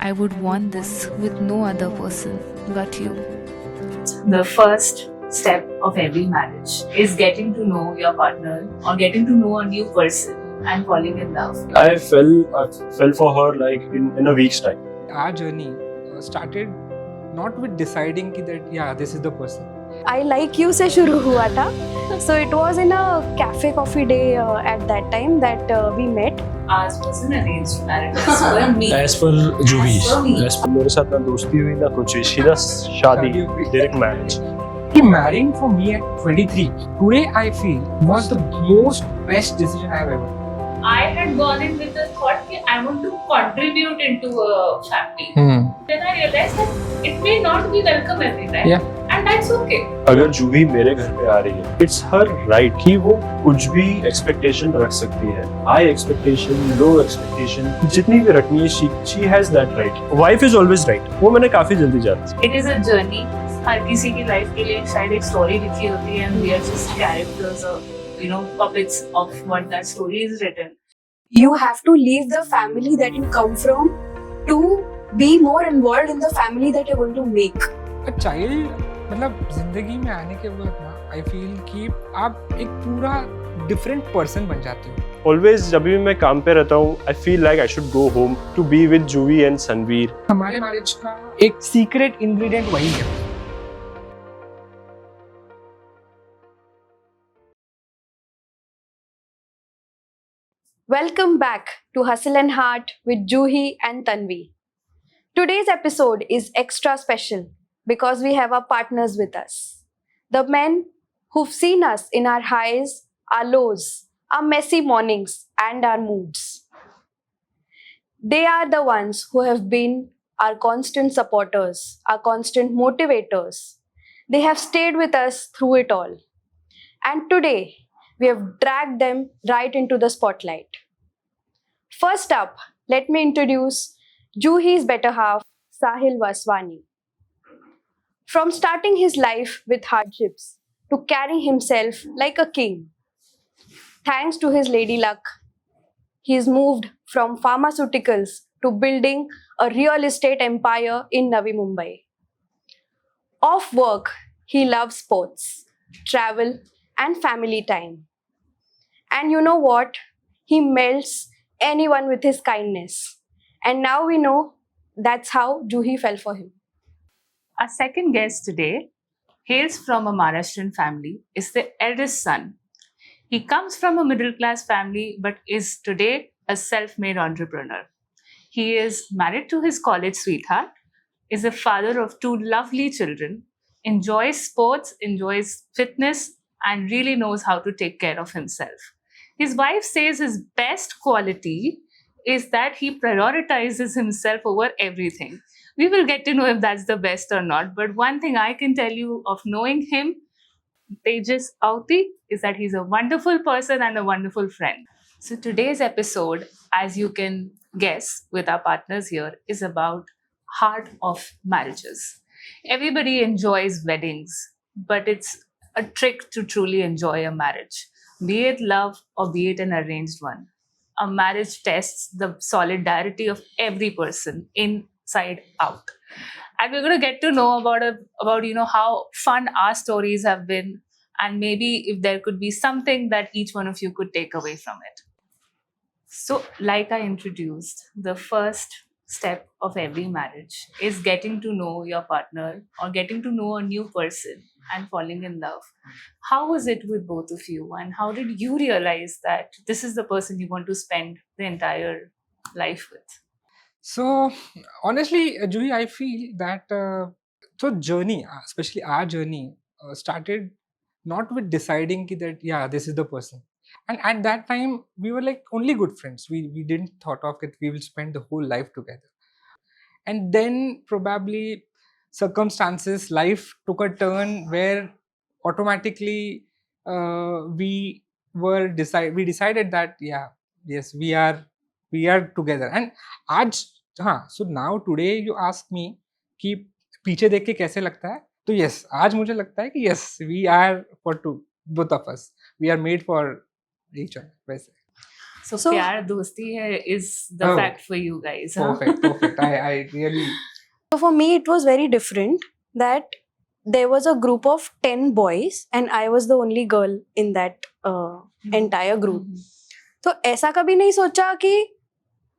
I would want this with no other person but you. The first step of every marriage is getting to know your partner or getting to know a new person and falling in love. I fell for her like in a week's time. Our journey started not with deciding that this is the person. I like you से शुरू हुआ था. So it was in a cafe coffee day at that time that we met. Ours was an arranged marriage as per me. As per Juhi. As per me. मेरे साथ ना दोस्ती हुई ना कुछ हुई, सीधा शादी, direct marriage. Marrying for me at 23 today I feel was the most best decision I've ever. I had gone in with the thought that I want to contribute into a family. Then I realized that it may not be welcome every time. Yeah. And that's okay. अगर जूही मेरे घर पे आ रही है, it's her right कि वो कुछ भी expectation रख सकती है. High expectation, low expectation, जितनी भी रखनी है, she has that right. Wife is always right. वो मैंने काफी जल्दी जाना. It is a journey. हर किसी की लाइफ के लिए शायद एक स्टोरी लिखी होती है and we are just characters or puppets of what that story is written. You have to leave the family that you come from to be more involved in the family that you're going to make. A child मतलब जिंदगी में आने के बाद ना आई feel कि आप एक पूरा डिफरेंट पर्सन बन जाते हो. Always जब भी मैं काम पे रहता हूँ, I feel like I should go home to be with Juhi and Sanveer. हमारे मैरिज का एक सीक्रेट इंग्रेडिएंट वही है. Welcome back to Hustle and Heart with Juhi and Tanvi. Today's episode is extra special because we have our partners with us. The men who've seen us in our highs, our lows, our messy mornings, and our moods. They are the ones who have been our constant supporters, our constant motivators. They have stayed with us through it all. And today, we have dragged them right into the spotlight. First up, let me introduce Juhi's better half, Sahil Vaswani. From starting his life with hardships to carrying himself like a king, thanks to his lady luck, he's moved from pharmaceuticals to building a real estate empire in Navi Mumbai. Off work, he loves sports, travel, and family time. And you know what? He melts anyone with his kindness. And now we know that's how Juhi fell for him. Our second guest today hails from a Maharashtrian family, is the eldest son. He comes from a middle class family but is today a self-made entrepreneur. He is married to his college sweetheart, is a father of two lovely children, enjoys sports, enjoys fitness, and really knows how to take care of himself. His wife says his best quality is that he prioritizes himself over everything. We will get to know if that's the best or not. But one thing I can tell you of knowing him, Tejas Auti, is that he's a wonderful person and a wonderful friend. So today's episode, as you can guess with our partners here, is about heart of marriages. Everybody enjoys weddings, but it's a trick to truly enjoy a marriage, be it love or be it an arranged one. A marriage tests the solidarity of every person inside out. And we're going to get to know about how fun our stories have been, and maybe if there could be something that each one of you could take away from it. So, like I introduced, the first step of every marriage is getting to know your partner or getting to know a new person and falling in love. How was it with both of you, and how did you realize that this is the person you want to spend the entire life with? So honestly, Juhi, I feel that journey, especially our journey, started not with deciding that this is the person. And at that time, we were like only good friends. We didn't thought of that we will spend the whole life together. And then probably circumstances, life took a turn where automatically we decided that yes, we are together. And आज so now today you ask me कि पीछे देख के कैसे लगता है, तो yes, आज मुझे लगता है कि yes, we are for two, both of us, we are made for each other. वैसे So- प्यार दोस्ती है is the Oh. fact for you guys. huh? Perfect. I really. So for me, it was very different that there was a group of 10 boys and I was the only girl in that entire group. Mhm. तो ऐसा कभी नहीं सोचा कि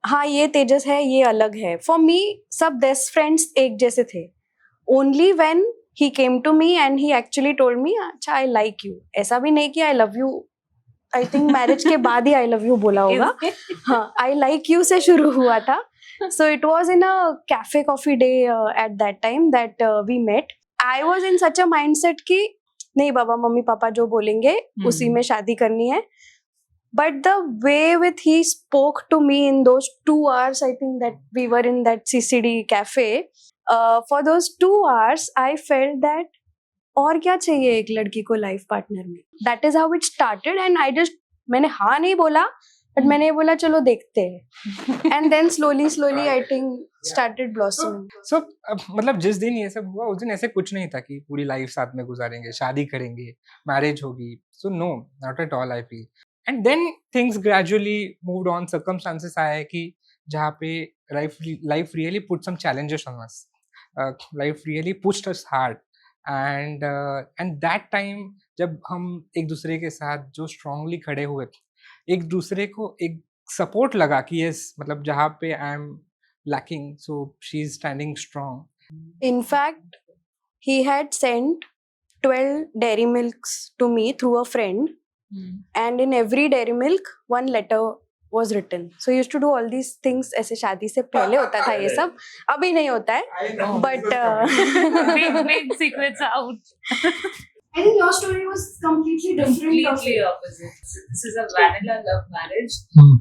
हाँ ये तेजस है ये अलग है. फॉर मी सब बेस्ट फ्रेंड्स एक जैसे थे. Only when he came to me and he actually told me अच्छा आई लाइक यू. ऐसा भी नहीं कि I love you. I think marriage के बाद ही आई लव यू बोला होगा. हाँ आई लाइक यू से शुरू हुआ था. So it was in a cafe coffee day at that time that we met. I was in such a mindset कि नहीं बाबा मम्मी पापा जो बोलेंगे उसी में शादी करनी है. But the way with he spoke to me in those 2 hours, I think that we were in that CCD cafe. For those 2 hours, I felt that और क्या चाहिए एक लड़की को लाइफ पार्टनर में. That is how it started and I just मैंने हाँ नहीं बोला बट मैंने बोला चलो देखते हैं. And then slowly I think started blossoming. So मतलब जिस दिन ये सब हुआ उस दिन ऐसे कुछ नहीं था कि पूरी लाइफ साथ में गुजारेंगे, शादी करेंगे, मैरिज होगी. So no, not at all I feel. And then things gradually moved on. Circumstances आए कि जहाँ पे life really put some challenges on us. Life really pushed us hard. And that time जब हम एक दूसरे के साथ जो strongly खड़े हुए, एक दूसरे को एक सपोर्ट लगा कि यस मतलब जहाँ पे I am lacking, so she's standing strong. In fact, he had sent 12 dairy milks to me through a friend, and in every dairy milk one letter was written. So he used to do all these things. ऐसे शादी से पहले होता था ये सब, अभी नहीं होता है. But Big secrets out. I think your story was completely Completely opposite. So this is a vanilla love marriage.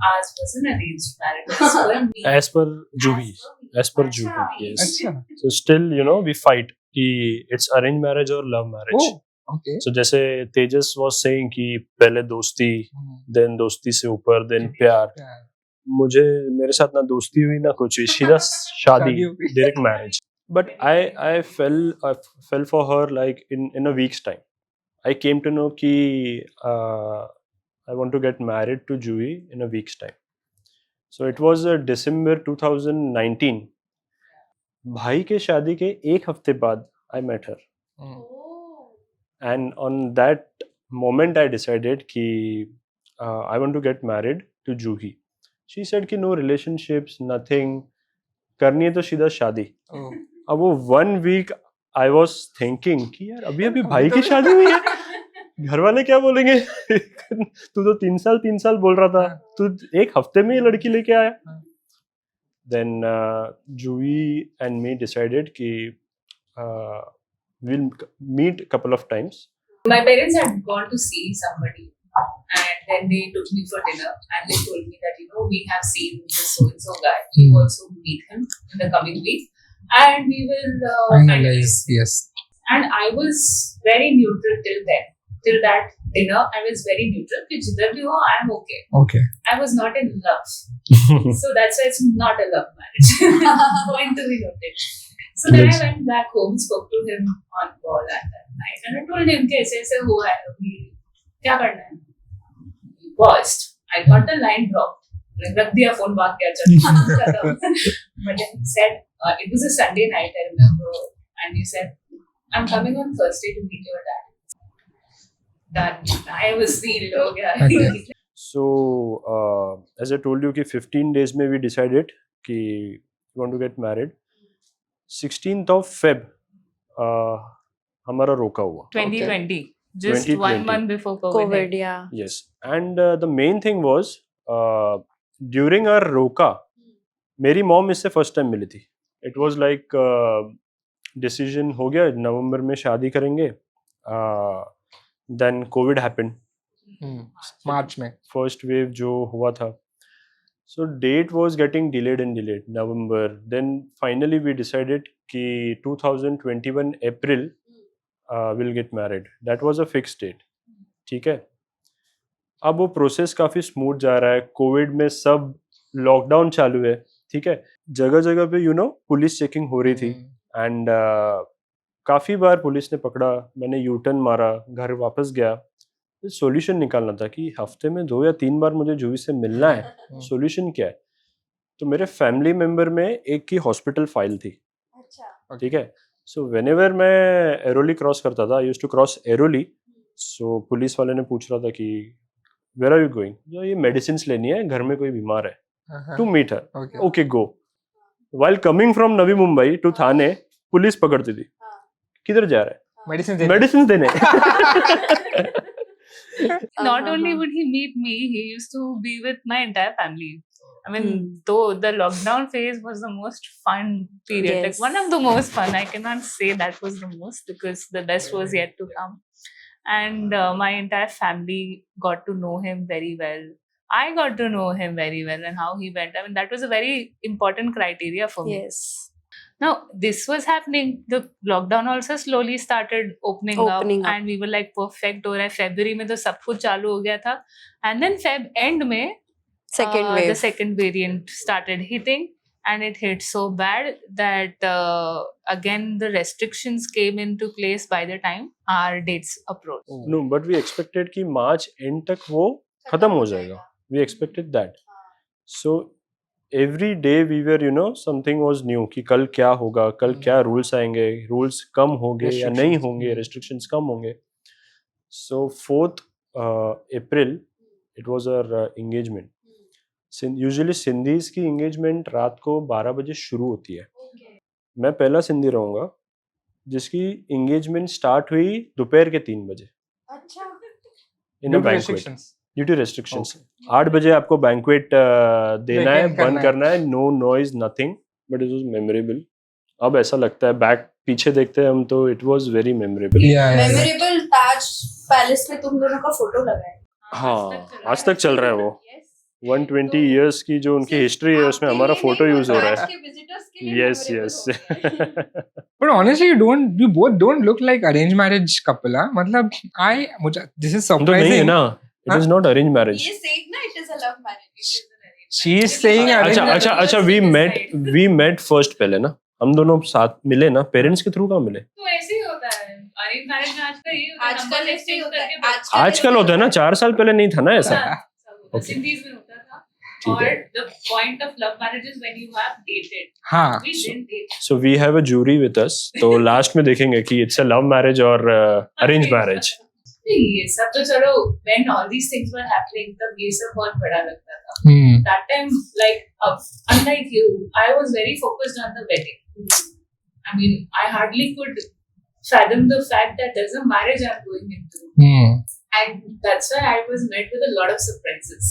Ours was an arranged marriage. As per me. As per Juhi. As per Juhi, yes. अच्छा. So still, we fight कि it's arranged marriage or love marriage. Oh, okay. So जैसे तेजस was saying कि पहले दोस्ती, then दोस्ती से ऊपर, then प्यार. Yeah. मुझे मेरे साथ ना दोस्ती हुई ना कुछ हुई, सीधा शादी, शादी हो गई. direct marriage. But I fell for her like in a week's time. I came to know कि I want to get married to Juhi in a week's time. So it was December 2019. भाई के शादी के एक हफ्ते बाद I met her. And on that moment I decided कि I want to get married to Juhi. She said कि no relationships, nothing. करनी है तो सीधा शादी. Oh. अब वो 1 week I was thinking कि यार अभी भाई की शादी हुई है, घर वाले क्या बोलेंगे. तू तो 3 साल बोल रहा था, तू एक हफ्ते में ये लड़की लेके आया. Then Juhi and me decided कि we'll meet couple of times. My parents had gone to see somebody, and then they took me for dinner, and they told me that we have seen this so and so guy. We will also meet him in the coming week, and we will finalize. Yes. And I was very neutral till then. Till that dinner, I was very neutral. कि जिधर भी हो, I'm okay. Okay. I was not in love, so that's why it's not a love marriage. Point to be noted. So then I went back home, spoke to him on call at that night, and I told him कि ऐसे हुआ है अभी क्या करना है. He paused. I thought the line dropped. रख दिया phone भाग गया चल. But then he said it was a Sunday night, I remember, and he said, "I'm coming on Thursday to meet your dad." Done. I was sealed. हो गया. Okay. So as I told you कि 15 days में we decided कि we want to get married. 16th of Feb हमारा रोका हुआ. 2020. Just 2020. 1 month before COVID. COVID, yeah. Yes, and the main thing was during our रोका मेरी mom इससे first time मिली थी. It was like decision हो गया नवंबर में शादी करेंगे. Then COVID happened. मार्च में. First wave जो हुआ था. So date was getting delayed and delayed. November. Then finally we decided कि 2021 April we'll get married. That was a fixed date. ठीक है. अब वो प्रोसेस काफ़ी स्मूथ जा रहा है. कोविड में सब लॉकडाउन चालू है. ठीक है. जगह जगह पे पुलिस चेकिंग हो रही थी. एंड काफ़ी बार पुलिस ने पकड़ा. मैंने यू टर्न मारा, घर वापस गया. सॉल्यूशन निकालना था कि हफ्ते में 2 या 3 बार मुझे जूही से मिलना है, सॉल्यूशन क्या है? तो मेरे फैमिली मेंबर में एक की हॉस्पिटल फाइल थी, अच्छा ठीक है? सो व्हेनेवर मैं एरोली क्रॉस करता था, I used to cross Airoli, so police वाले ने पूछ रहा था कि वेयर आर यू गोइंग? जो ये मेडिसिन्स लेनी है, घर में कोई बीमार है, to meet her, Okay. Okay go. While coming from Navi Mumbai to Thane, police पकड़ती थी, किधर जा रहा है? Medicine मेडिसिन देने. Not only would he meet me, he used to be with my entire family. I mean, Hmm. though the lockdown phase was the most fun period, Yes. like one of the most fun. I cannot say that was the most because the best was yet to come. And my entire family got to know him very well. I got to know him very well and how he went. I mean, that was a very important criteria for me. yes Now, this was happening. The lockdown also slowly started opening up, and we were like perfect. हो रहा है February में तो सब कुछ चालू हो गया था, and then Feb end में second the wave second variant started hitting, and it hit so bad that again the restrictions came into place by the time our dates approached. No, but we expected कि मार्च and तक वो खत्म हो जाएगा. We expected that. So every day we were, you know, something was new कि कल क्या होगा, कल क्या रूल्स आएंगे, रूल्स कम होंगे या नहीं Restrictions. होंगे, restrictions कम होंगे. So 4th April it was our engagement. Usually Sindhis की engagement रात को 12 बजे शुरू होती है. मैं पहला सिंधी रहूंगा जिसकी engagement स्टार्ट हुई दोपहर के 3 बजे. अच्छा In Due a to banquet. restrictions. Due to restrictions. 8 बजे आपको बैंक्वेट देना है, Weekend करना बंद है. करना है, no noise nothing, but it was memorable. अब ऐसा लगता है बैक पीछे देखते हैं हम तो it was very memorable. Memorable Taj palace में तुम दोनों का फोटो लगा है हाँ, आज तक चल रहा है वो. 120 इयर्स की जो उनकी हिस्ट्री है उसमें हमारा फोटो यूज हो रहा है. Yes yes. But honestly, you both don't look like arranged marriage couple, huh? मतलब this is तो नहीं है surprising. ना, it is not arrange marriage. it is a love marriage She is saying अच्छा arranged अच्छा अच्छा, वी मेट फर्स्ट पहले ना, हम दोनों साथ मिले ना, पेरेंट्स के थ्रू कहाँ मिले? तो ऐसे ही होता है अरेंज मैरिज में आजकल ये आजकल ऐसे ही होता है आजकल होता है ना, 4 साल पहले नहीं था ना ऐसा. Okay. सिंधीज में होता था. ठीक और है. the point of love marriage is when you have dated. हाँ. We didn't date. So we have a jury with us. तो लास्ट में देखेंगे कि it's a love marriage और arranged marriage. नहीं, ये सब तो चलो when all these things were happening तब ये सब बहुत बड़ा लगता था. Hmm. That time, like unlike you, I was very focused on the wedding. I mean, I hardly could fathom the fact that there's a marriage I'm going into. Hmm. And that's why I was met with a lot of surprises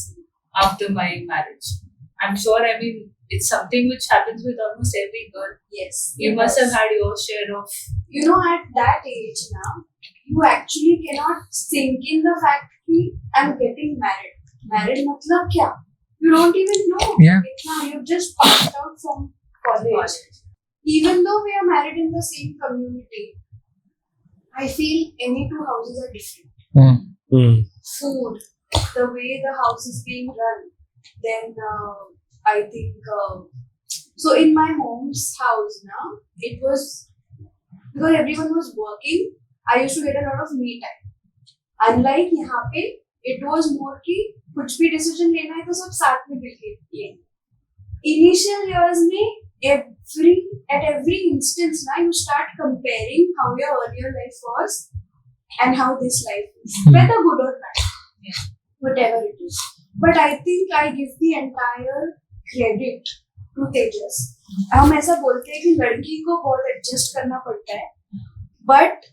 after my marriage. I'm sure, I mean, it's something which happens with almost every girl. yes You must have had your share of. you know at that age now you actually cannot sink in the fact that I'm getting married matlab kya you don't even know Yeah. Itna, you've just passed out from college even though we are married in the same community I feel any two houses are different. Hmm. Food, the way the house is being run, then I think so in my mom's house now it was because everyone was working. I used to get a lot of me time. Unlike यहाँ पे it was more कि कुछ भी decision लेना है तो सब साथ में मिलके लेंगे. Initial years में at every instance now you start comparing how your earlier life was and how this life is, whether good or bad, whatever it is. But I think I give the entire credit to Tejas. हम ऐसा बोलते हैं कि लड़की को बहुत adjust करना पड़ता है, but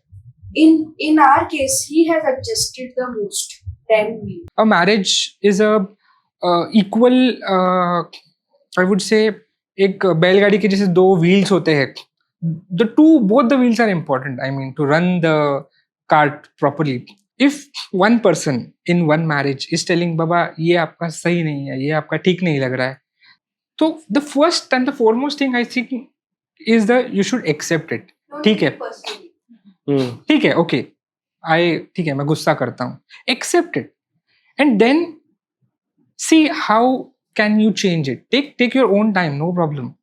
in our case he has adjusted the most than me. A marriage is a equal, I would say, एक बैलगाड़ी के जैसे 2 wheels होते हैं. Both the wheels are important. I mean, to run the cart properly. If one person in one marriage is telling बाबा ये आपका सही नहीं है, ये आपका ठीक नहीं लग रहा है, तो the first and the foremost thing I think is that you should accept it. Don't ठीक है. take it personally. ठीक है, okay, ठीक है, मैं गुस्सा करता हूँ, accept it and then see how can you change it. Take your own time, no problem.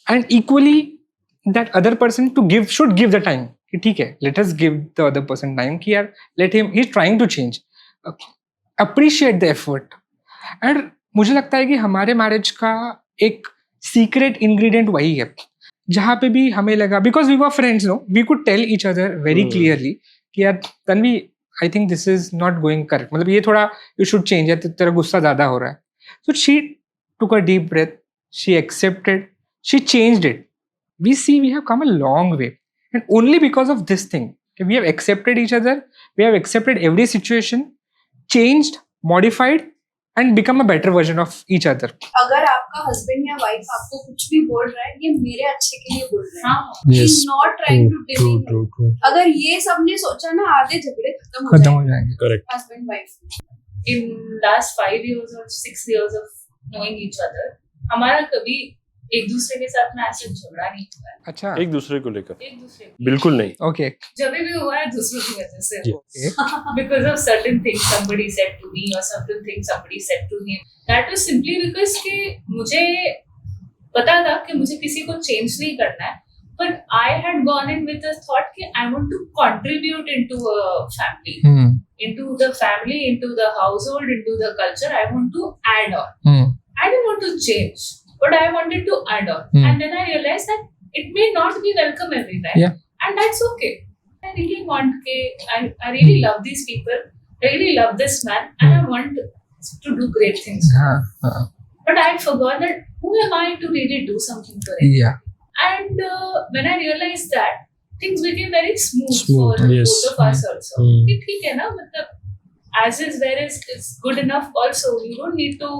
And equally that other person should give the time कि ठीक है, let us give the other person time कि यार let him, he is trying to change, appreciate the effort. And मुझे लगता है कि हमारे मैरिज का एक सीक्रेट इंग्रेडिएंट वही है, जहाँ पे भी हमें लगा, because we were friends, no, we could tell each other very clearly कि यार Tanvi, I think this is not going correct, मतलब ये थोड़ा यू शुड चेंज है, तेरा गुस्सा ज्यादा हो रहा है. So she took a deep breath, she accepted, she changed it. We see we have come a long way, and only because of this thing, we have accepted each other, we have accepted every situation, changed, modified, and become a better version of each other. अगर आपका husband या wife आपको कुछ भी बोल रहा है, ये मेरे अच्छे के लिए बोल रहा है, he is not trying to demean me. अगर ये सबने सोचा ना, आधे झगड़े खत्म हो जाएंगे. Correct. Husband wife. In last 5 years or 6 years of knowing each other, हमारा कभी एक दूसरे के साथ में ऐसे झगड़ा नहीं हुआ है. अच्छा, एक दूसरे को लेकर एक दूसरे बिल्कुल नहीं. okay, जब भी हुआ है दूसरों की वजह से, okay, because of certain things somebody said to me or certain things somebody said to him. That was simply because कि मुझे पता था कि मुझे किसी को change नहीं करना है, but I had gone in with the thought कि I want to contribute into a family, into the family, into the household, into the culture. I want to add on. I didn't want to change, but I wanted to add on. And then I realized that it may not be welcome every time. Yeah. And that's okay. I really want I really love these people. I really love this man, and I want to do great things. But I forgot that who am I to really do something for it? yeah, And when I realized that, things became very smooth Smooth, for yes. both of us also. कि ठीक है ना, मतलब as is where is good enough also. You don't need to,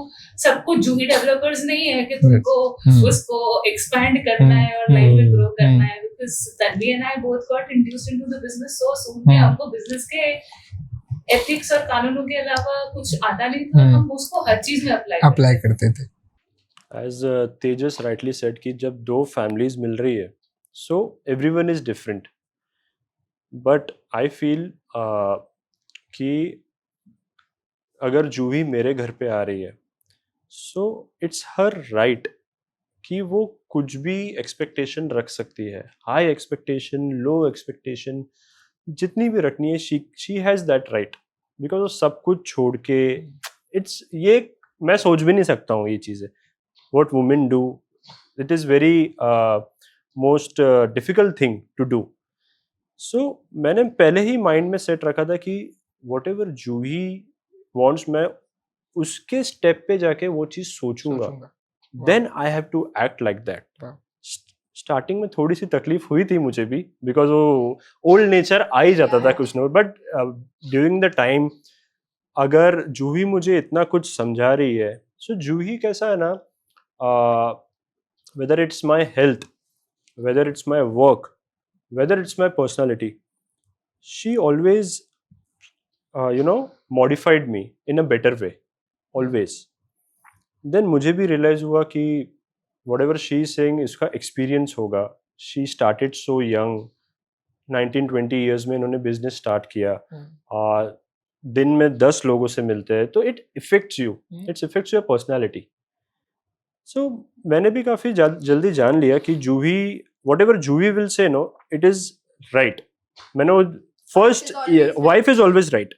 सब कुछ जूही developers नहीं है कि तुमको उसको expand करना है और लाइफ में ग्रो करना है. Because Tanvi and I both got induced into the business so soon कि हमको business के ethics और कानूनों के अलावा कुछ आता नहीं था. हम उसको हर चीज में अप्लाई करते थे. As Tejas rightly said कि जब दो families मिल रही है, so everyone is different. But I feel कि अगर जूही मेरे घर पे आ रही है, so it's her right कि वो कुछ भी expectation रख सकती है. High expectation, low expectation, जितनी भी रखनी है, she has that right. Because वो सब कुछ छोड़ के, it's ये मैं सोच भी नहीं सकता हूँ ये चीज़ें. What women do, it is very most difficult thing to do. So मैंने पहले ही माइंड में सेट रखा था कि whatever जूही wants, मैं उसके स्टेप पे जाके वो चीज़ सोचूंगा. Then I have to act like that. Starting में थोड़ी सी तकलीफ हुई थी मुझे भी, बिकॉज वो ओल्ड नेचर आ ही जाता था कुछ ना. बट ड्यूरिंग द टाइम, अगर जूही मुझे इतना कुछ समझा रही है, सो जूही कैसा है ना, whether it's my health, whether it's my work, whether it's my personality, she always modified me in a better way, always. Then मुझे भी realize हुआ कि whatever she is saying इसका experience होगा. She started so young, 19-20 years में इन्होंने business start किया. दिन में 10 लोगों से मिलते हैं, तो it affects you, it affects your personality. So मैंने भी काफ़ी जल्दी जान लिया कि जूही, whatever Juhi will say, no, it is right. मैंने वो first wife is always right,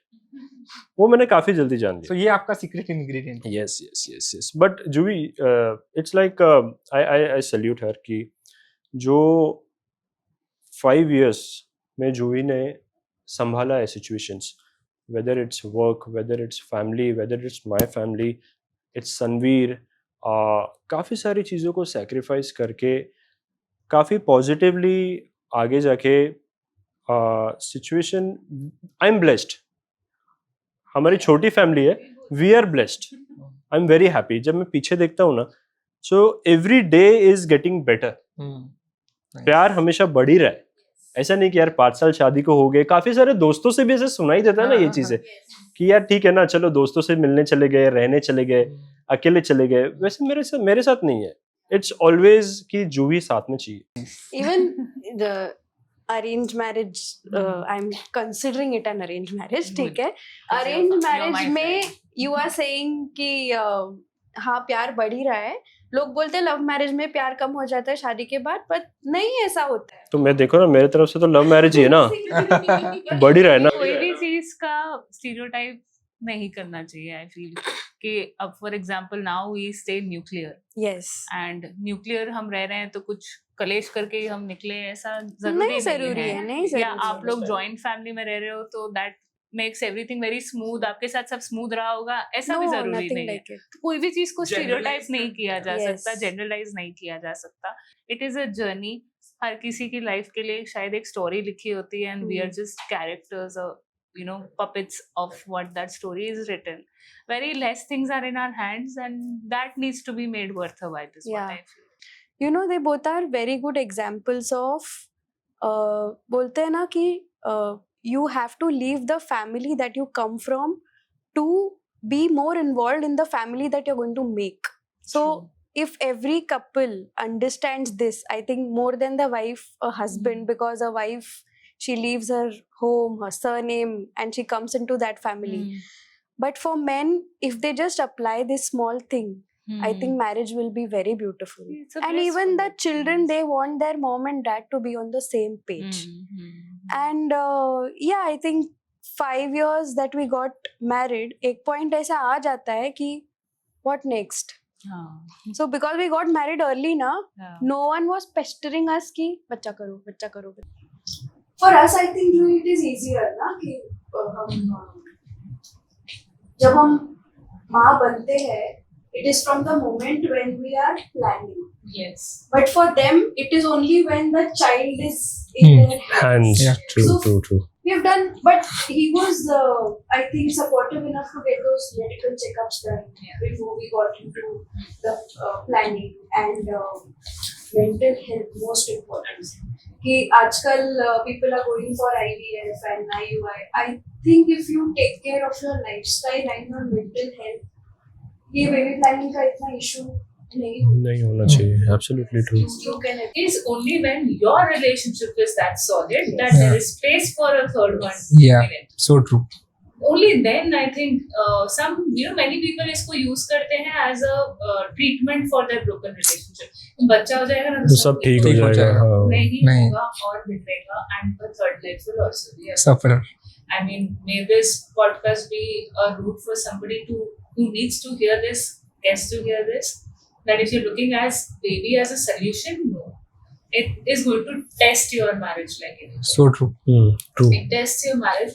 वो मैंने काफ़ी जल्दी जान लिया. So ये आपका secret ingredient. Yes. But Juhi, it's like I salute her कि जो 5 years में जूही ने संभाला है situations, whether it's work, whether it's family, whether it's my family, it's Sanveer, काफ़ी सारी चीज़ों को sacrifice करके काफ़ी positively आगे जाके situation, I'm blessed. हमारी छोटी फैमिली है, we are blessed, I am very happy. जब मैं पीछे देखता हूँ ना, so every day is getting better. प्यार हमेशा बढ़ ही रहा है. ऐसा नहीं कि यार 5 साल शादी को हो गए. काफी सारे दोस्तों से भी ऐसे सुनाई देता है ना ये चीजें कि यार ठीक है ना, चलो दोस्तों से मिलने चले गए, रहने चले गए, अकेले चले गए. वैसे मेरे साथ नहीं है. इट्स ऑलवेज कि जूही साथ में चाहिए. Even the arranged marriage, I'm considering it an arranged marriage, ठीक है. Arranged marriage में you are saying कि हाँ प्यार बढ़ ही रहा है, लोग बोलते हैं लव मैरिज में प्यार कम हो जाता है शादी के बाद, पर नहीं ऐसा होता है. तो मैं देखो ना, मेरे तरफ से तो लव मैरिज ही है ना, बढ़ ही रहा है ना. कोई भी चीज का स्टीरियोटाइप नहीं करना चाहिए. आई फील कि अब for example now we stay nuclear, Yes. And nuclear हम रह रहे हैं तो कुछ कलेश करके ही हम निकले, ऐसा जरूरी नहीं जरूरी है, नहीं या जरूरी आप है. लोग जॉइंट फैमिली में रह रहे हो तो that makes everything very smooth, आपके साथ सब स्मूथ रहा होगा, ऐसा भी No, जरूरी nothing नहीं है. like it. तो कोई भी चीज को स्टीरियोटाइप Generalize नहीं किया जा Yes. सकता, जनरलाइज नहीं किया जा सकता. It is a journey. हर किसी की लाइफ के लिए शायद एक स्टोरी लिखी होती है, and we are just characters, you know, puppets of what that story is written. Very less things are in our hands, and that needs to be made worth a while, is Yeah. what I feel. You know, they both are very good examples of बोलते हैं ना कि you have to leave the family that you come from to be more involved in the family that you're going to make. So True. if every couple understands this, I think more than the wife, a husband, because a wife, she leaves her home, her surname, and she comes into that family. But for men, if they just apply this small thing, I think marriage will be very beautiful. It's a And even the blissful children, experience. they want their mom and dad to be on the same page. And yeah, I think 5 years that we got married, एक point ऐसा आ जाता है कि what next? So because we got married early ना, no one was pestering us कि बच्चा करो, बच्चा करो. For us, I think it is easier ना कि जब हम माँ बनते हैं, it is from the moment when we are planning. Yes. But for them, it is only when the child is in their Hands. Yeah. So- We have done, but he was, I think, supportive enough to get those medical checkups done before we got into the planning and mental health. Most important. कि आजकल people are going for IVF and IUI. I think if you take care of your lifestyle and your mental health, ये baby planning का इतना issue नहीं होना चाहिए. Absolutely true. You can. It's only when your relationship is that solid that Yeah. there is space for a third one Yeah. in it. So true. Only then I think many people इसको use करते हैं as a treatment for their broken relationship. बच्चा हो जाएगा ना तो सब ठीक हो ठीक हो जाएगा. जाएगा. हाँ. नहीं होगा और बिगड़ेगा, and the third life will also be a Sufferer. I mean, may this podcast be a route for somebody who needs to hear this, gets to hear this, that if you're looking as baby as a solution, no. It is going to test your marriage like anything. So true. True. It tests your marriage,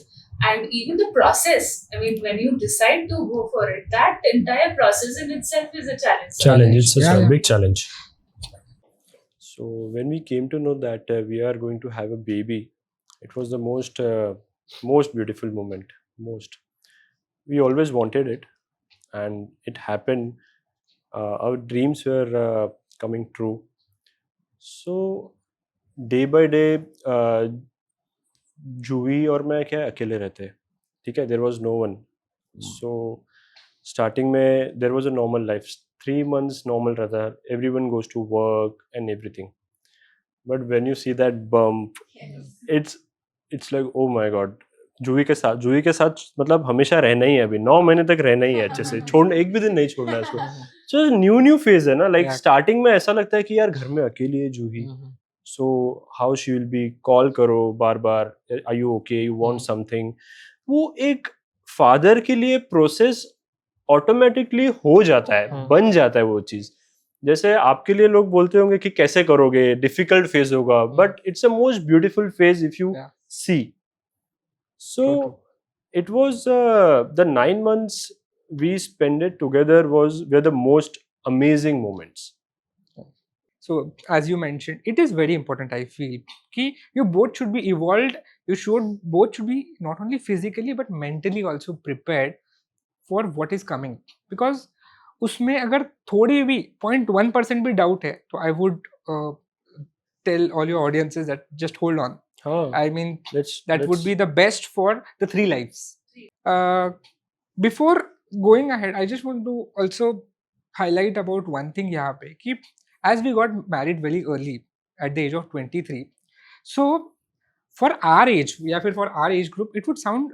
and even the process. I mean, when you decide to go for it, that entire process in itself is a challenge. Challenge. It's a Yeah. big challenge. So when we came to know that we are going to have a baby, it was the most beautiful moment. We always wanted it, and it happened. Our dreams were coming true. So day by day, जूही और मैं क्या अकेले रहते, ठीक है. There was no one. So starting में there was a normal life. 3 months normal रहता. Everyone goes to work and everything. But when you see that bump, it's like, oh my god. जूही के साथ मतलब हमेशा रहना ही है. अभी 9 महीने तक रहना ही है अच्छे से. छोड़ना एक भी दिन नहीं छोड़ना है इसको. So न्यू फेज है ना. Like Yeah. स्टार्टिंग में ऐसा लगता है कि यार घर में अकेली है जूही. So how she will be, call करो बार बार, are you okay, you want something. वो एक फादर के लिए प्रोसेस ऑटोमेटिकली हो जाता है, बन जाता है वो चीज. जैसे आपके लिए लोग बोलते होंगे कि कैसे करोगे, डिफिकल्ट फेज होगा, but it's a most beautiful phase if you Yeah. See. So it was the 9 months we spent it together were the most amazing moments. So as you mentioned, it is very important, I feel, कि you both should be evolved. Both should be not only physically but mentally also prepared for what is coming. Because उसमें अगर थोड़ी भी 0.1% भी doubt है, तो I would tell all your audiences that just hold on. I mean, that would be the best for the 3 lives. Before going ahead, I just want to also highlight about one thing यहाँ पे कि as we got married very early at the age of 23, so for our age या फिर for our age group, it would sound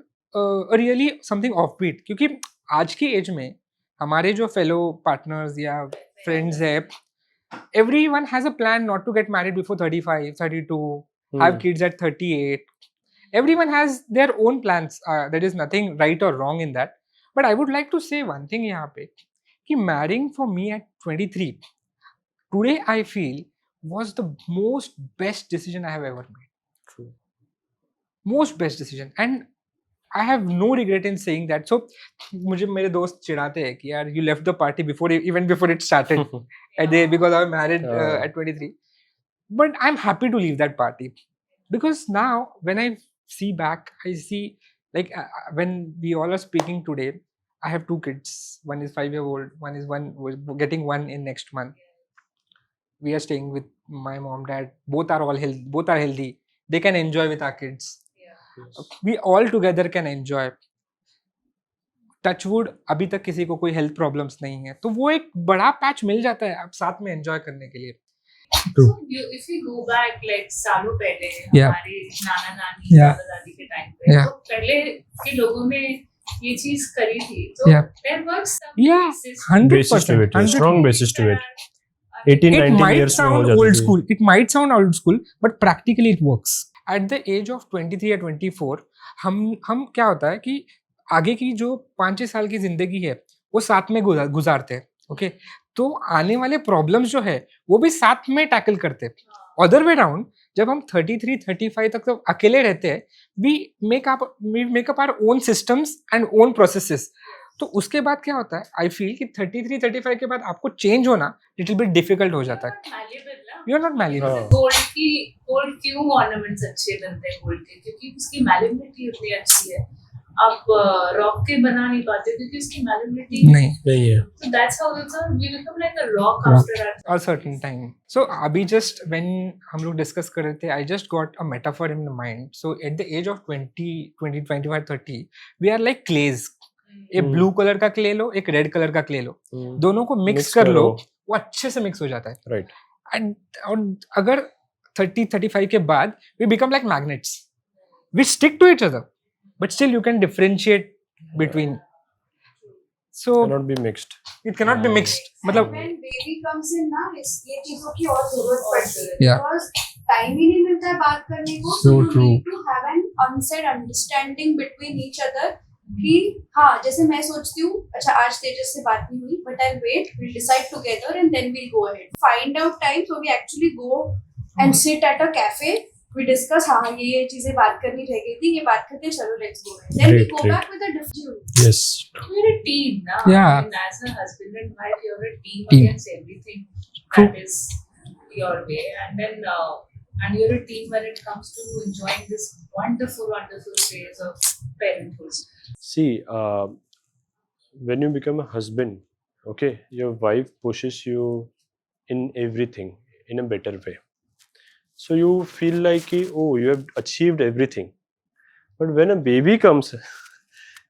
really something offbeat, क्योंकि आज की as में हमारे जो फेलो पार्टनर्स या friends है. Everyone has a plan not to get married before 35, 32, have kids at 38. Everyone has their own plans. There is nothing right or wrong in that. But I would like to say one thing यहाँ पे कि marrying for me at 23 today I feel was the most best decision I have ever made. True. Most best decision, and I have no regret in saying that. So मुझे मेरे दोस्त चिढ़ाते हैं कि यार you left the party before even before it started because I was married at 23. But I'm happy to leave that party because now when I see back, I see like when we all are speaking today, I have 2 kids. One is 5 years old. One is getting 1 in next month. We are staying with my mom, dad. Both are healthy. They can enjoy with our kids. We all together can enjoy. Touchwood अभी तक किसी को कोई health problems नहीं है, तो वो एक बड़ा पैच मिल जाता है आप साथ में एंजॉय करने के लिए. So if we go back like सालों पहले हमारे नाना नानी दादा दादी के टाइम पे तो पहले के लोगों ने ये चीज करी थी, तो there was some basis to it, strong basis to it. 18-19 years में हो जाती है. It might sound old school, but practically it works. At the age of 23 या 24 हम क्या होता है कि आगे की जो 5-6 साल की जिंदगी है वो साथ में गुजारते हैं. ओके, तो आने वाले प्रॉब्लम्स जो है वो भी साथ में टैकल करते हैं. अदर वे राउंड जब हम 33-35 तक तो अकेले रहते हैं, we make up our own systems and own processes. तो उसके बाद क्या होता है, आई फील कि 33-35 के बाद आपको चेंज होना लिटिल बिट डिफिकल्ट हो जाता है. You are not malleable. Gold क्यों ऑर्नामेंट्स अच्छे बनते हैं गोल्ड के? क्योंकि उसकी मैलिबिलिटी उतनी अच्छी है. आप रॉक के बना नहीं पाते क्योंकि उसकी मैलिबिलिटी नहीं है. So that's how we become like a rock after a certain time. So अभी just when हम लोग डिस्कस कर रहे थे, I just got a metaphor in my mind. So at the age of 20, 25, 30, we are like clays. एक blue colour का clay लो, एक red colour का क्ले लो, दोनों को मिक्स कर लो, वो अच्छे से मिक्स हो जाता है. राइट. एंड अगर 30-35 के बाद we become like magnets. We stick to each other, but still you can differentiate between. So cannot be mixed. It cannot be mixed. मतलब when baby comes in ना ये चीजों की और जरूरत पड़ती है. Yeah. Because टाइम ही नहीं मिलता है बात करने को. So you true. need to have an unsaid understanding between each other. कि हाँ, जैसे मैं सोचती हूँ अच्छा आज तेजस से बात नहीं हुई, but I'll wait, we'll decide together and then we'll go ahead. Find out time, so we actually go and sit at a cafe. We discuss हाँ ये चीजें बात करनी रह गई थी, ये बात करते चलो let's go ahead. Then we go back with a different. Yes. We're a team now. Yeah. I mean, as a husband and wife, you're a team against everything that is your way, and then and you're a team when it comes to enjoying this wonderful phase of parenthood. See, when you become a husband, okay, your wife pushes you in everything in a better way. So you feel like, oh, you have achieved everything. But when a baby comes,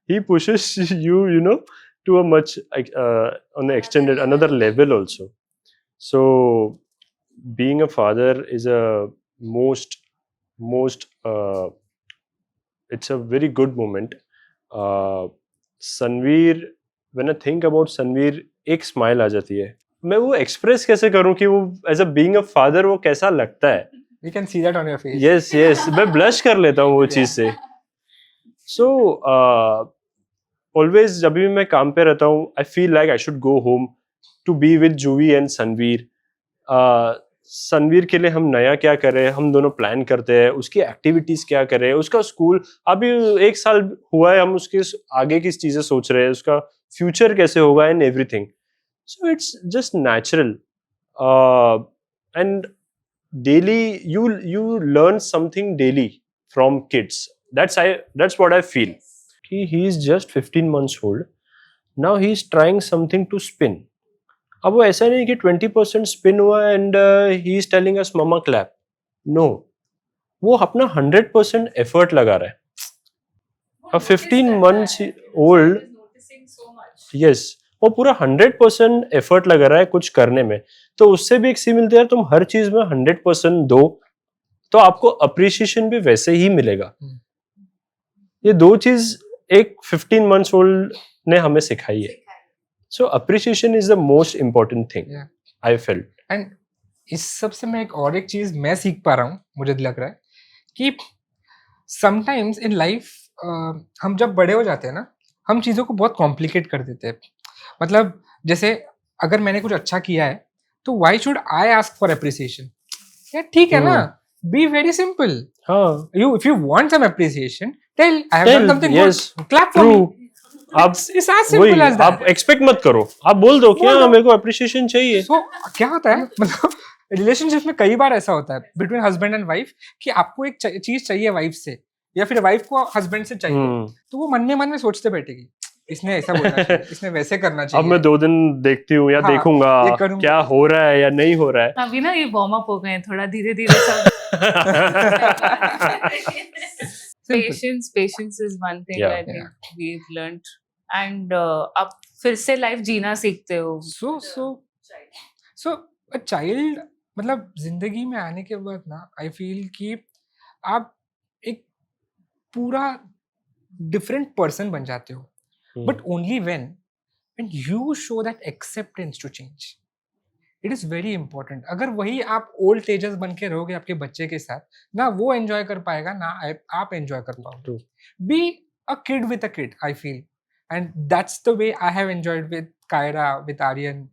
he pushes you, to a much on the extended another level also. So being a father is a most it's a very good moment. Sanveer, when I think about Sanveer, एक smile आ जाती है. मैं वो express कैसे करूं कि वो as a being a father वो कैसा लगता है. You can see that on your face. Yes, मैं ब्लश कर लेता हूँ वो चीज से. So always जब भी मैं काम पे रहता हूँ, I feel like I should go home to be with Juvi and Sanveer. संवीर के लिए हम नया क्या करें, हम दोनों प्लान करते हैं, उसकी एक्टिविटीज क्या करें, उसका स्कूल अभी 1 साल हुआ है, हम उसके आगे की चीजें सोच रहे हैं, उसका फ्यूचर कैसे होगा and everything. So it's just natural and daily you learn something daily from kids. That's what I feel. He is just 15 months old. Now he is trying something to spin. अब वो ऐसा नहीं कि 20% spin हुआ and he is telling us mumma clap. No, वो अपना 100% effort लगा रहा है. अ 15 months ओल्ड, यस, वो पूरा 100% एफर्ट लगा रहा है कुछ करने में. तो उससे भी एक सी मिलती है, तुम हर चीज में 100% दो तो आपको अप्रिसिएशन भी वैसे ही मिलेगा. ये 2 चीज एक 15 months ओल्ड ने हमें सिखाई है. So appreciation is the most important thing. Yeah. I felt. And इस सब से मैं एक चीज मैं सीख पा रहा हूँ, मुझे लग रहा है कि समटाइम्स इन लाइफ हम जब बड़े हो जाते हैं ना, हम चीज़ों को बहुत कॉम्प्लिकेट कर देते हैं. मतलब जैसे अगर मैंने कुछ अच्छा किया है तो why should I ask for appreciation? यार ठीक है ना, बी वेरी सिंपल. हाँ. You if you want some appreciation, tell I have done something yes. good. Clap for True. me. आप It's as simple वही, as that. आप expect मत करो, आप बोल दो कि बोल हाँ दो. मेरे को अप्रिसिएशन चाहिए. So क्या होता है, मतलब रिलेशनशिप में कई बार ऐसा होता है बिटवीन हस्बैंड एंड वाइफ कि आपको एक चीज चाहिए वाइफ से, या फिर वाइफ को हस्बैंड से चाहिए, तो वो मन में सोचते बैठेगी, इसने ऐसा बोलना चाहिए, इसने वैसे करना अब चाहिए. मैं 2 दिन देखती हूँ या हाँ, देखूंगा ये करूंगा. क्या हो रहा है या नहीं हो रहा है. अभी ना ये वार्म अप हो गए हैं थोड़ा धीरे धीरे सब. Patience is one thing Yeah. I think we've learned. And अब फिर से लाइफ जीना सीखते हो. So a child, मतलब जिंदगी में आने के बाद ना आई फील कि आप एक पूरा डिफरेंट पर्सन बन जाते हो, but only when you show that acceptance to change. It is very important. अगर वही आप ओल्ड तेजस बन के रहोगे आपके बच्चे के साथ, ना वो एंजॉय कर पाएगा ना आप एंजॉय कर पाओगे. Be a kid with a kid, I feel, and that's the way I have enjoyed with Kiara, with Aryan.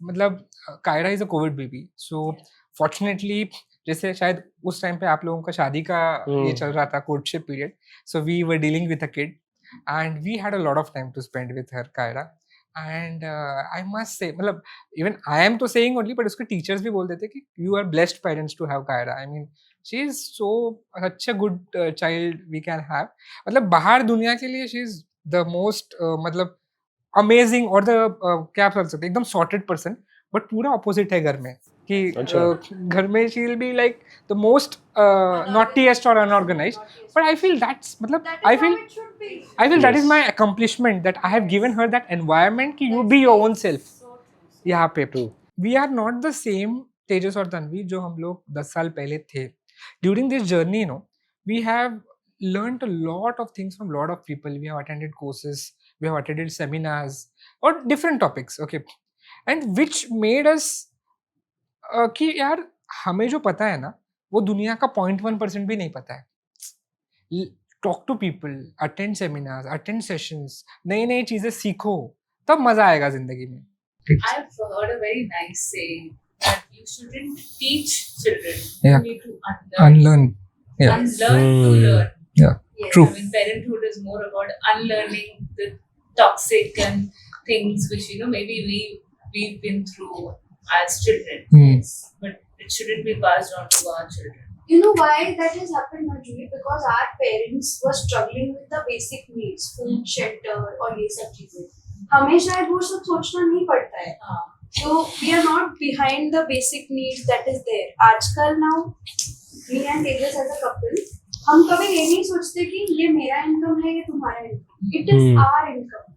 मतलब Kiara is a covid baby, so fortunately जैसे शायद उस टाइम पे आप लोगों का शादी का ये चल रहा था courtship period, so we were dealing with a kid and we had a lot of time to spend with her Kiara. And I must say, मतलब इवन आई एम तो सेइंग ओनली, बट उसके टीचर्स भी बोल देते कि you are blessed parents to have Kiara. I mean she is so such a good child we can have. मतलब बाहर दुनिया के लिए शी इज द मोस्ट मतलब अमेजिंग, और द क्या आप बोल सकते एकदम सॉर्टेड पर्सन, बट पूरा ऑपोजिट है घर में कि घर में she will be like the most naughtiest और unorganised. But I feel that's, मतलब I feel that is my accomplishment, that I have given her that environment कि you be your own self. यहाँ पे we are not the same Tejas और Tanvi जो हम लोग 10 साल पहले थे. During this journey, you know, we have learned a lot of things from a lot of people. We have attended courses, we have attended seminars or different topics, okay, and which made us कि यार हमें जो पता है ना वो दुनिया का 0.1% भी नहीं पता है. Talk to people, attend seminars, attend sessions, नई नई चीजें सीखो, तब मजा आएगा जिंदगी में. I've heard a very nice saying that you shouldn't teach children. Yeah. You need to unlearn. Yeah. Unlearn to learn. Yeah. Yes. True. I mean, parenthood is more about unlearning the toxic and things which maybe we've been through as children. Yes. But it shouldn't be passed on to our children. You know why that has happened, Manjuli? Because our parents were struggling with the basic needs, food, shelter और ये सब चीजें. हमें शायद वो सब सोचना नहीं पड़ता है. So we are not behind the basic needs that is there. आजकल now me and Tejas as a couple, हम कभी ये नहीं सोचते कि ये मेरा इनकम है, ये तुम्हारा income. It is our income.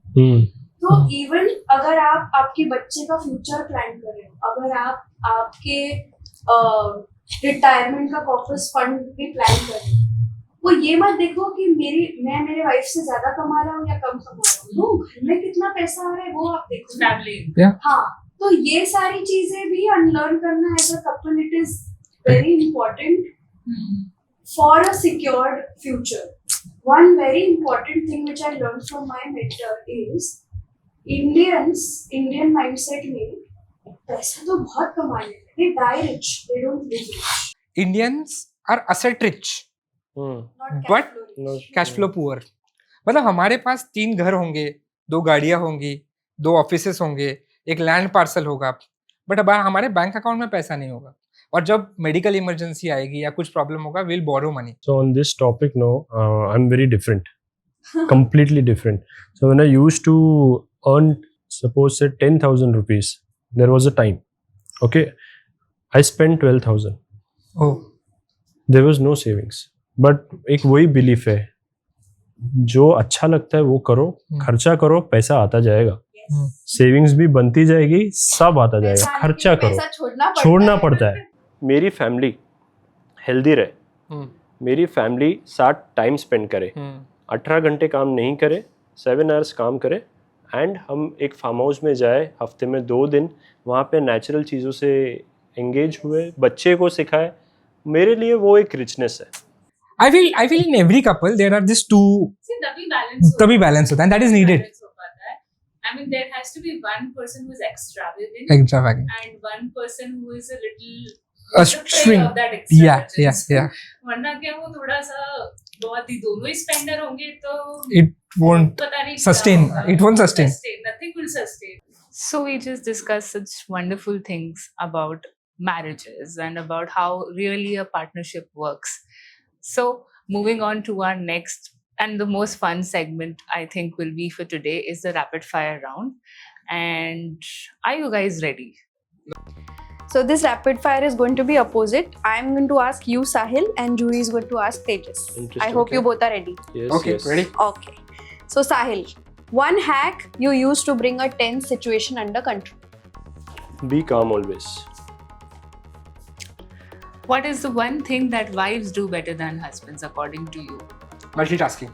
तो इवन अगर आप आपके बच्चे का फ्यूचर प्लान कर रहे हो, अगर आप आपके रिटायरमेंट का कॉर्पस फंड भी प्लान कर रहे हो, वो ये मत देखो कि मैं मेरे वाइफ से ज्यादा कमा रहा हूँ या कम कमा रहा हूँ. नो, घर में कितना पैसा आ रहा है वो आप देखो. Family. हाँ, तो ये सारी चीजें भी अनलर्न करना as a couple, it is very important for a secured future. One very important thing which I learned from my mentor is Indian mindset में पैसा तो बहुत कमा लेते हैं. They die rich, they don't live rich. Indians are asset rich, Not But- cash flow rich. cash flow poor. मतलब हमारे पास 3 घर होंगे, 2 गाड़ियां होंगी, 2 ऑफिसेस होंगे, एक लैंड पार्सल होगा, बट अब हमारे बैंक अकाउंट में पैसा नहीं होगा. और जब मेडिकल इमरजेंसी आएगी या कुछ प्रॉब्लम होगा, we'll borrow money. So on this topic, no, I'm very different, completely different. So when I used to earn, suppose say 10,000 rupees, there was a time, okay, I spent 12,000. Oh. There was no savings. But एक वही belief है, जो अच्छा लगता है वो करो, खर्चा करो, पैसा आता जाएगा. सेविंग्स भी बनती जाएगी, सब आता जाएगा. पैसा आने खर्चा के लिए करो, पैसा छोड़ना पड़ता है. मेरी फैमिली हेल्दी रहे, मेरी फैमिली साथ टाइम स्पेंड करे, 18 घंटे काम नहीं करे, 7 आवर्स काम करे, एंड हम एक फार्म हाउस में जाए हफ्ते में 2 दिन, वहाँ पे नेचुरल चीज़ों से एंगेज हुए, बच्चे को सिखाए, मेरे लिए वो एक रिचनेस है. I feel in every couple there are these two See, तभी balance होता है, and that is needed. balance हो पाता है. I mean, there has to be one person who is extravagant Extravagant. and one person who is a little A afraid string. of that Yeah, extravagance. yeah. वरना क्या वो थोड़ा सा बहुत ही दोनों ही स्पेंडर होंगे तो It won't पता नहीं sustain. क्या होगा. It won't sustain. Nothing will sustain. So we just discussed such wonderful things about marriages and about how really a partnership works. So moving on to our next and the most fun segment I think will be for today is the rapid fire round. And are you guys ready? So this rapid fire is going to be opposite. I am going to ask you, Sahil, and Juhi is going to ask Tejas. Interesting. I hope Okay. you both are ready. Yes, Okay, yes. ready? Okay. So Sahil, one hack you use to bring a tense situation under control. Be calm always. What is the one thing that wives do better than husbands according to you? Multitasking.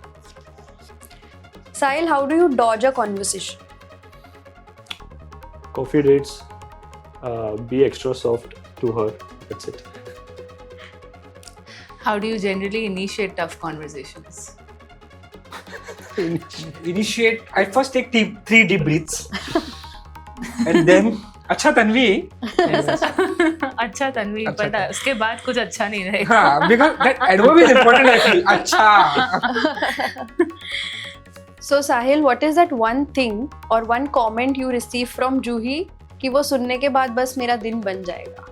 Sahil, how do you dodge a conversation? Coffee dates. Be extra soft to her. That's it. How do you generally initiate tough conversations? Initiate. I first take 3 deep breaths, and then. अच्छा तन्वी. अच्छा तन्वी, अच्छा but उसके बाद कुछ अच्छा नहीं रहेगा. हाँ, because that adverb is important. I feel. अच्छा. So Sahil, what is that one thing or one comment you receive from Juhi कि वो सुनने के बाद बस मेरा दिन बन जाएगा?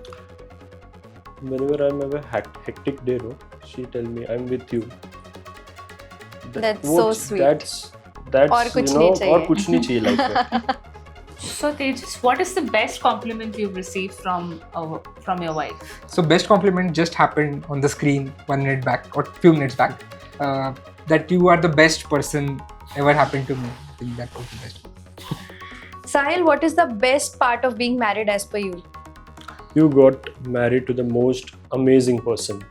Whenever I'm have a hectic day, no, she tell me I'm with you. That's so sweet. That's और कुछ you नहीं know, चाहिए. और कुछ नहीं चाहिए life में. So Tejas, what is the best compliment you've received from your wife? So best compliment just happened on the screen 1 minute back or few minutes back. That you are the best person ever happened to me. I think that was the best. Sahil, what is the best part of being married as per you? You got married to the most amazing person.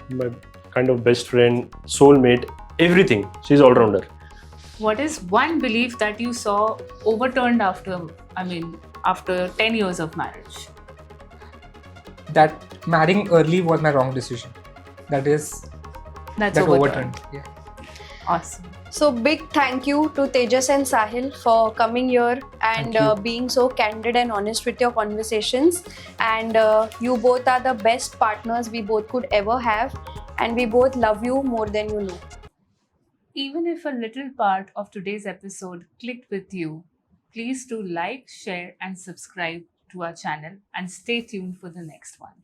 My kind of best friend, soulmate, everything. She's all rounder. What is one belief that you saw overturned after 10 years of marriage? That marrying early was my wrong decision. That's That overturned. overturned. Yeah. Awesome. So big thank you to Tejas and Sahil for coming here and Thank you. being so candid and honest with your conversations. And you both are the best partners we both could ever have. And we both love you more than you know. Even if a little part of today's episode clicked with you, please do like, share, and subscribe to our channel and stay tuned for the next one.